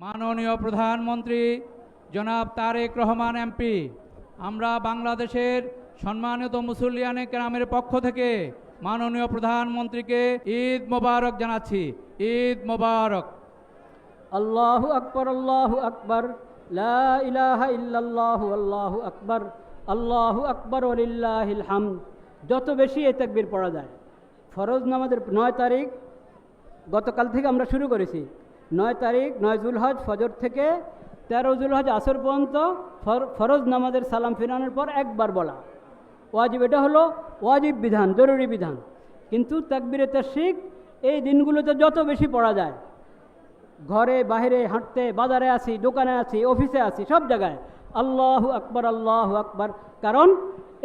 মাননীয় প্রধানমন্ত্রী জনাব তারেক রহমান এমপি, আমরা বাংলাদেশের সম্মানিত মুসল্লিয়ানে কেরামের পক্ষ থেকে মাননীয় প্রধানমন্ত্রীকে ঈদ মোবারক জানাচ্ছি। ঈদ মোবারক। আল্লাহু আকবার, আল্লাহু আকবার, লা ইলাহা ইল্লাল্লাহু, আল্লাহু আকবার, আল্লাহু আকবার ওয়ালিল্লাহিল হামদ। যত বেশি এই তাকবীর পড়া যায়। ফরজ নামাজের 9 তারিখ গতকাল থেকে আমরা শুরু করেছি। 9 তারিখ 9 জুলহজ ফজর থেকে 13 জুলহজ আসর পর্যন্ত ফরজ নামাজের সালাম ফিরানোর পর একবার বলা ওয়াজিব। এটা হলো ওয়াজিব বিধান, জরুরি বিধান। কিন্তু তাকবীরে তাশরিক এই দিনগুলোতে যত বেশি পড়া যায়, ঘরে বাইরে হাঁটতে, বাজারে আছি, দোকানে আছি, অফিসে আছি, সব জায়গায় আল্লাহু আকবার, আল্লাহু আকবার। কারণ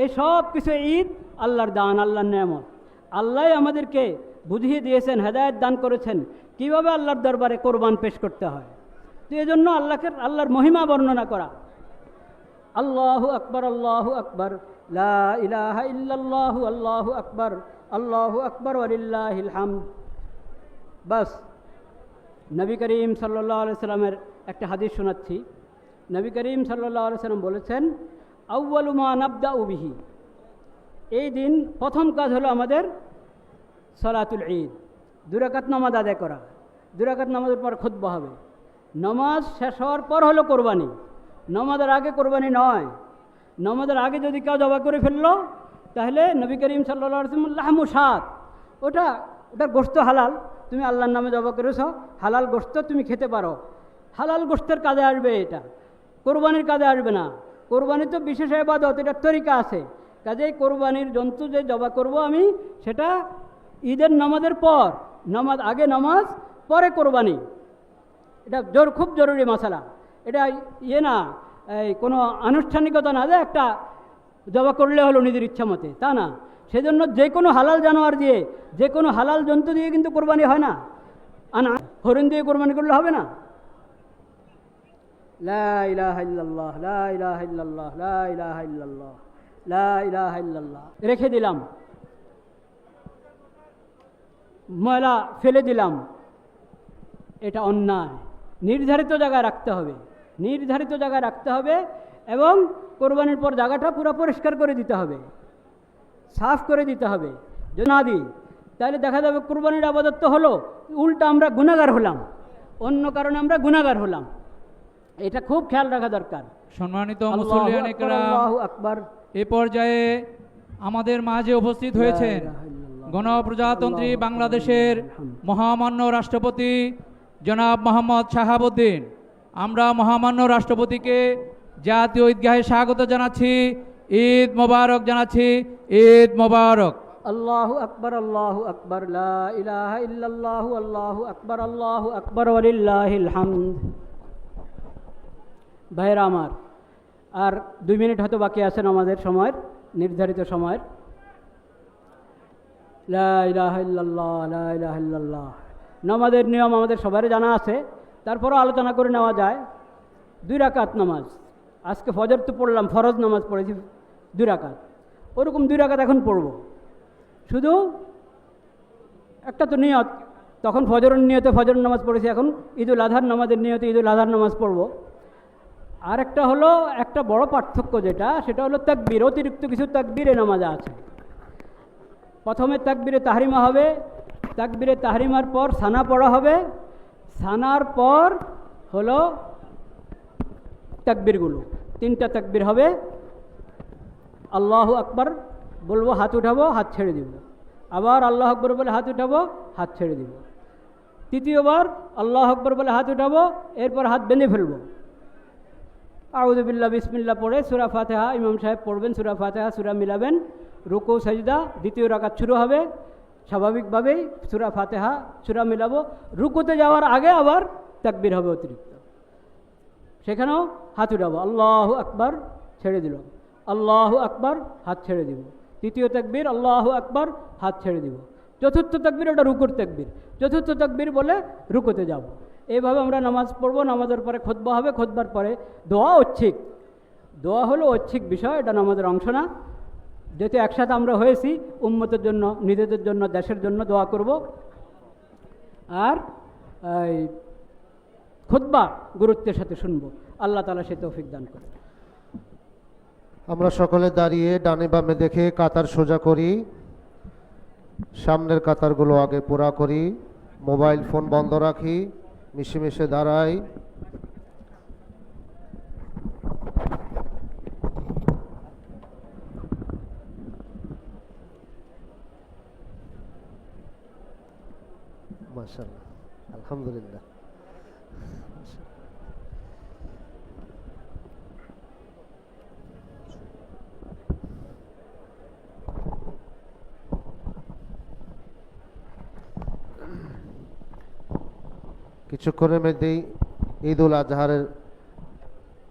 এই সব কিছু ঈদ আল্লাহর দান, আল্লাহর নেয়ামত। আল্লাহ আমাদেরকে বুঝিয়ে দিয়েছেন, হেদায়েত দান করেছেন কীভাবে আল্লাহর দরবারে কোরবান পেশ করতে হয়। তো এই জন্য আল্লাহর মহিমা বর্ণনা করা। আল্লাহু আকবার, আল্লাহু আকবার, লা ইলাহা ইল্লাল্লাহু, আল্লাহু আকবার, আল্লাহু আকবার ওয়ালিল্লাহিল হামদ। বাস। নবী করিম সাল্লাল্লাহু আলাইহি সাল্লামের একটা হাদিস শোনাচ্ছি। নবী করিম সাল্লাল্লাহু আলাইহি সাল্লাম বলেছেন, আউয়ালু মা নাবদাউ বিহি, এই দিন প্রথম কাজ হলো আমাদের সালাতুল ঈদ, 2 রাকাত নামাজ আদায় করা। 2 রাকাত নামাজের পর খুতবা হবে। নামাজ শেষ হওয়ার পর হলো কোরবানি। নামাজের আগে কোরবানি নয়। নামাজের আগে যদি কেউ জবাই করে ফেললো তাহলে নবী করিম সাল্লাল্লাহু আলাইহি ওয়াসাল্লাম লাহমু শাত, ওটার গোশত হালাল, তুমি আল্লাহর নামে জবাই করেছ, হালাল গোশত তুমি খেতে পারো। হালাল গোশতের কাজে আসবে, এটা কোরবানির কাজে আসবে না। কোরবানি তো বিশেষ ইবাদত, এটার তরিকা আছে। কাজেই কোরবানির জন্তু যে জবাই করব আমি, সেটা ঈদের নামাজের পর। নামাজ আগে নামাজ, পরে কোরবানি। এটা খুব জরুরি মশালা। এটা না এই কোনো আনুষ্ঠানিকতা না যে একটা জবাই করলে হলো নিজের ইচ্ছা মতে, তা না। সেজন্য যে কোনো হালাল জানোয়ার দিয়ে, যে কোনো হালাল জন্তু দিয়ে কিন্তু কোরবানি হয় না। হরিণ দিয়ে কোরবানি করলে হবে না। লা ইলাহা ইল্লাল্লাহ, লা ইলাহা ইল্লাল্লাহ, লা ইলাহা ইল্লাল্লাহ, লা ইলাহা ইল্লাল্লাহ। রেখে দিলাম, ময়লা ফেলে দিলাম, এটা অন্যায়। নির্ধারিত জায়গায় রাখতে হবে, নির্ধারিত জায়গায় রাখতে হবে। এবং কোরবানির পর জায়গাটা পুরো পরিষ্কার করে দিতে হবে, সাফ করে দিতে হবে। যদি না দিই তাহলে দেখা যাবে কোরবানির আবাদত তো হলো, উল্টা আমরা গুনাহগার হলাম, অন্য কারণে আমরা গুনাহগার হলাম। এটা খুব খেয়াল রাখা দরকার। সম্মানিত মুসল্লিয়ানে কেরাম, আল্লাহু আকবার। এ পর্যায়ে আমাদের মাঝে উপস্থিত হয়েছেন গণপ্রজাতন্ত্রী বাংলাদেশের মহামান্য রাষ্ট্রপতি জনাব মোহাম্মদ শাহাবুদ্দিন। আমরা মহামান্য রাষ্ট্রপতিকে জাতীয় ঈদগাহে স্বাগত জানাচ্ছি। ঈদ মোবারক জানাচ্ছি। ঈদ মোবারক। আল্লাহু আকবার, আল্লাহু আকবার, লা ইলাহা ইল্লাল্লাহু, আল্লাহু আকবার, আল্লাহু আকবার ওয়ালিল্লাহিল হামদ। ভাইরা আমার, আর 2 মিনিট হয়তো বাকি আছেন আমাদের সময়ের, নির্ধারিত সময়ের। লা ইলাহা ইল্লাল্লাহ, লা ইলাহা ইল্লাল্লাহ। নামাজের নিয়ম আমাদের সবারই জানা আছে, তারপরও আলোচনা করে নেওয়া যায়। 2 রাকাত নামাজ। আজকে ফজর তো পড়লাম, ফরজ নামাজ পড়েছি 2 রাকাত। ওরকম 2 রাকাত এখন পড়ব। শুধু একটা তো নিয়ত, তখন ফজরের নিয়তে ফজর নামাজ পড়েছি, এখন ঈদুল আজহার নামাজের নিয়তে ঈদুল আজহার নামাজ পড়ব। আর একটা হলো, একটা বড় পার্থক্য সেটা হলো তাকবীর। অতিরিক্ত কিছু তাকবীরে নামাজে আছে। প্রথমে তাকবীরে তাহরিমা হবে, তাকবীরে তাহরিমার পর সানা পড়া হবে, সানার পর হলো তাকবীরগুলো। 3টা তাকবীর হবে। আল্লাহু আকবার বলবো, হাত উঠাবো, হাত ছেড়ে দিব। আবার আল্লাহ আকবর বলে হাত উঠাবো, হাত ছেড়ে দিব। তৃতীয়বার আল্লাহ আকবর বলে হাত উঠাবো, এরপর হাত বেঁধে ফেলবো। আউযু বিল্লাহ বিসমিল্লাহ পড়ে সূরা ফাতিহা ইমাম সাহেব পড়বেন, সূরা ফাতিহা সূরা মিলাবেন, রুকু সাজদা। দ্বিতীয় রাকাত শুরু হবে স্বাভাবিকভাবেই, সূরা ফাতিহা সূরা মিলাবো। রুকুতে যাওয়ার আগে আবার তাকবীর হবে অতিরিক্ত, সেখানেও হাত উঠাবো। আল্লাহু আকবার, ছেড়ে দিল। আল্লাহু আকবার, হাত ছেড়ে দিব। তৃতীয় তাকবীর আল্লাহু আকবার, হাত ছেড়ে দিব। চতুর্থ তাকবীর ওটা রুকুর তাকবীর। চতুর্থ তাকবীর বলে রুকুতে যাব। এইভাবে আমরা নামাজ পড়বো। নামাজের পরে খুতবা হবে, খুতবার পরে দোয়া ঐচ্ছিক। দোয়া হলো ঐচ্ছিক বিষয়, এটা নামাজের অংশ না। যেহেতু একসাথে আমরা হয়েছি, উম্মতের জন্য, নিজেদের জন্য, দেশের জন্য দোয়া করব। আর খুতবা গুরুত্বের সাথে শুনবো। আল্লাহ তাআলা সে তৌফিক দান করে। আমরা সকলে দাঁড়িয়ে ডানে বামে দেখে কাতার সোজা করি, সামনের কাতারগুলো আগে পুরা করি, মোবাইল ফোন বন্ধ রাখি, মিশে মিশে দাঁড়াই। মাশাআল্লাহ, আলহামদুলিল্লাহ। কিছুক্ষণের মধ্যেই ঈদ উল আজহার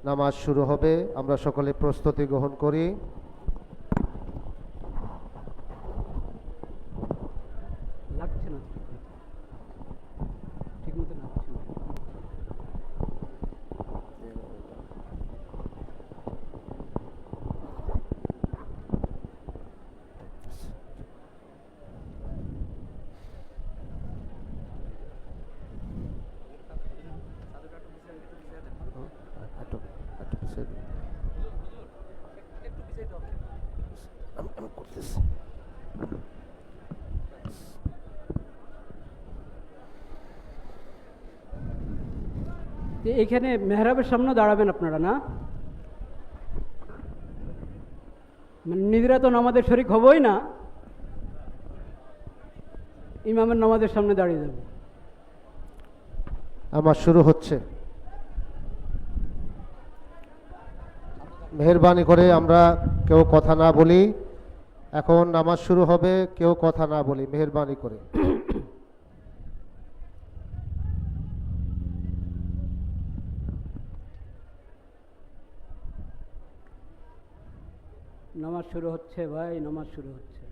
নামাজ শুরু হবে। আমরা সকলে প্রস্তুতি গ্রহণ করি। লাগছে না, ঠিক মতো লাগছে না। আমি করতেছি। তো এখানে মেহরাবের সামনে দাঁড়াবেন আপনারা, না? মানে নিজেরা তো নামাজের শরিক হবই না, ইমামের নামাজের সামনে দাঁড়িয়ে যাবে। আমার শুরু হচ্ছে। মেহেরবানি করে আমরা কেউ কথা না বলি। এখন নামাজ শুরু হবে, কেউ কথা না বলি, মেহেরবানি করে। নামাজ শুরু হচ্ছে ভাই, নামাজ শুরু হচ্ছে।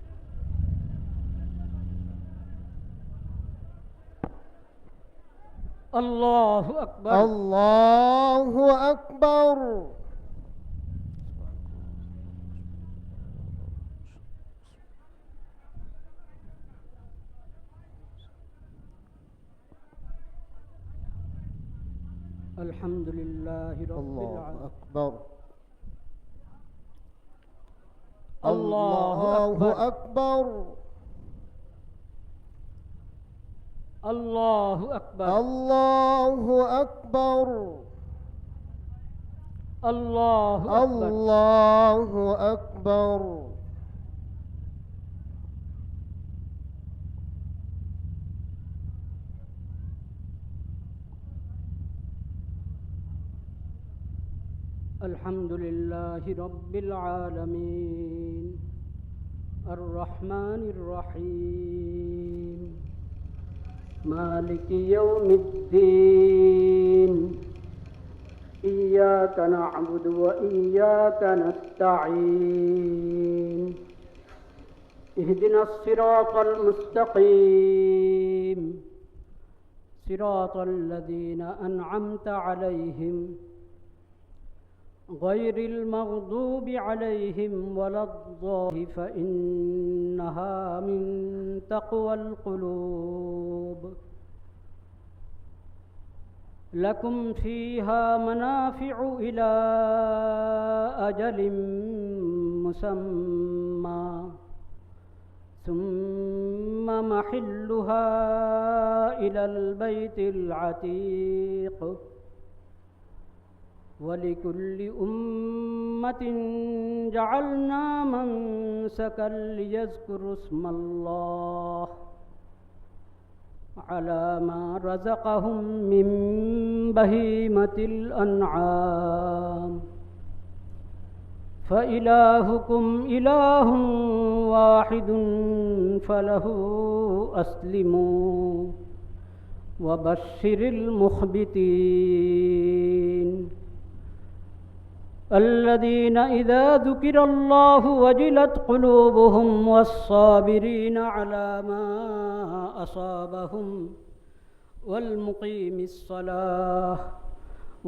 আল্লাহু আকবার। আল্লাহু আকবার। আলহামদুলিল্লাহি রাব্বিল আল্লাহু আলামিন। আকবার। আল্লাহু আল্লাহু আকবার। আকবার। আল্লাহু আকবার। আল্লাহু আকবার। আল্লাহু আকবার। আল্লাহু আকবার। الحمد لله رب العالمين الرحمن الرحيم مالك يوم الدين إياك نعبد وإياك نستعين اهدنا الصراط المستقيم صراط الذين أنعمت عليهم غير المغضوب عليهم ولا الضالين فإنها من تقوى القلوب لكم فيها منافع إلى أجل مسمى ثم محلها إلى البيت العتيق ولكل أمة جعلنا منسكا ليذكروا اسم الله على ما رزقهم من بهيمة الأنعام فإلهكم إله واحد فله أسلموا وبشر المخبتين الذين إذا ذكر الله وجلت قلوبهم والصابرين على ما أصابهم والمقيم الصلاة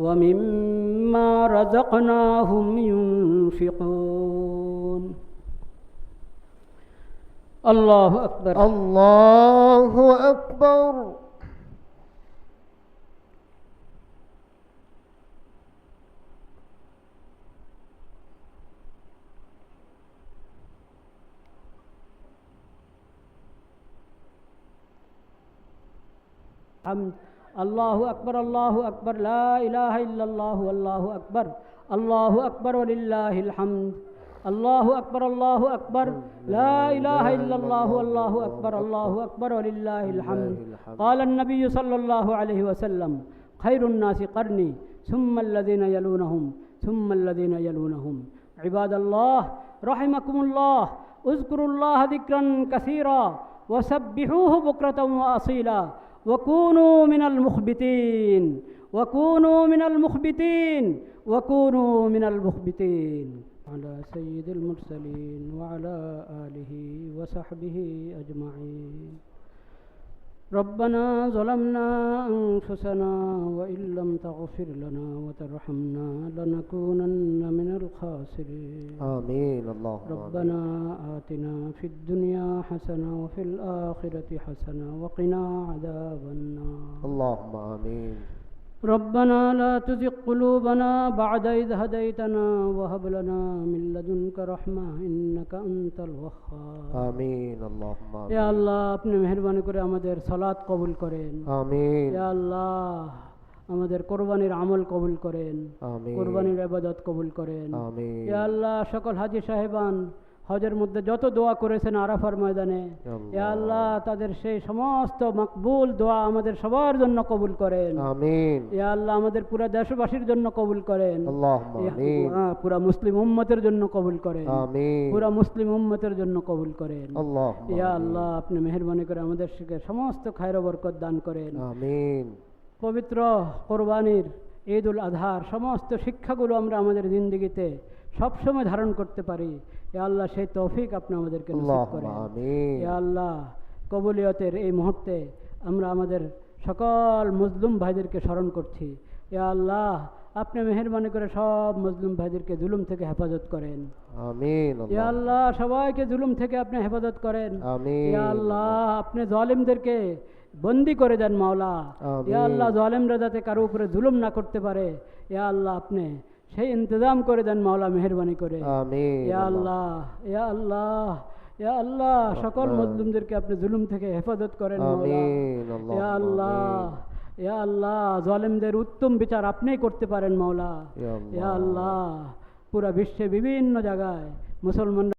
ومما رزقناهم ينفقون الله أكبر الله أكبر الحمد الله أكبر الله أكبر لا إله إلا الله والله أكبر الله أكبر ولله الحمد الله أكبر الله أكبر لا إله إلا الله والله أكبر الله أكبر ولله الحمد قال النبي صلى الله عليه وسلم خير الناس قرني ثم الذين يلونهم ثم الذين يلونهم عباد الله رحمكم الله اذكروا الله ذكرا كثيرا وسبحوه بكرة وأصيلا وكونوا من المخبتين وكونوا من المخبتين وكونوا من المخبتين على سيد المرسلين وعلى آله وصحبه أجمعين ربنا ظلمنا أنفسنا وإن لم تغفر لنا وترحمنا لنكونن من الخاسرين آمين اللهم ربنا آتنا في الدنيا حسنة وفي الآخرة حسنة وقنا عذاب النار اللهم آمين ربنا لا تزغ قلوبنا بعد إذ هديتنا وهب لنا من لدنك رحمة إنك أنت الوهاب آمين اللهم آمين يا الله আপনি মেহেরবানি করে আমাদের সালাত কবুল করেন آمين ইয়া আল্লাহ আমাদের কোরবানির আমল কবুল করেন آمين কোরবানির ইবাদত কবুল করেন آمين ইয়া আল্লাহ সকল হাজী সাহেবান হজের মধ্যে যত দোয়া করেছেন আরাফার ময়দানে ইয়া আল্লাহ তাদের সেই সমস্ত মকবুল দোয়া আমাদের সবার জন্য কবুল করেন آمين ইয়া আল্লাহ আমাদের পুরো দেশবাসীর জন্য কবুল করেন اللهم آمين পুরা মুসলিম উম্মতের জন্য কবুল করেন آمين পুরা মুসলিম উম্মতের জন্য কবুল করেন اللهم ইয়া آمين আল্লাহ আপনি মেহেরবানি করে আমাদের সমস্ত খায়র ও বরকত দান করেন آمين পবিত্র কোরবানির ঈদ উল আজহার সমস্ত শিক্ষাগুলো আমরা আমাদের জিন্দগিতে সবসময় ধারণ করতে পারি ইয়া আল্লাহ সেই তৌফিক আপনি আমাদেরকে নসিব اللهم করেন آمين ইয়া আল্লাহ কবুলিয়তের এই মুহূর্তে আমরা আমাদের সকল মজলুম ভাইদেরকে স্মরণ করছি ইয়া আল্লাহ আপনি মেহেরবানি করে সব মজলুম ভাইদেরকে জুলুম থেকে হেফাজত করেন آمين ইয়া اللهم আল্লাহ সবাইকে জুলুম থেকে আপনি হেফাজত করেন آمين ইয়া আল্লাহ আপনি জালিমদেরকে বন্দি করে দেন মাওলা আমিন। ইয়া আল্লাহ জালিমরা যাতে কারো উপরে জুলুম না করতে পারে ইয়া আল্লাহ আপনি সেই ইন্তজাম করে দেন মাওলা মেহেরবানি করে آمين ইয়া আল্লাহ ইয়া আল্লাহ ইয়া আল্লাহ সকল মজলুমদেরকে আপনি জুলুম থেকে হেফাজত করেন মাওলা آمين ইয়া اللهم আল্লাহ آمين ইয়া আল্লাহ জালিমদের উত্তম বিচার আপনিই করতে পারেন মাওলা يا ইয়া الله আল্লাহ পুরা বিশ্বে বিভিন্ন জায়গায় মুসলমান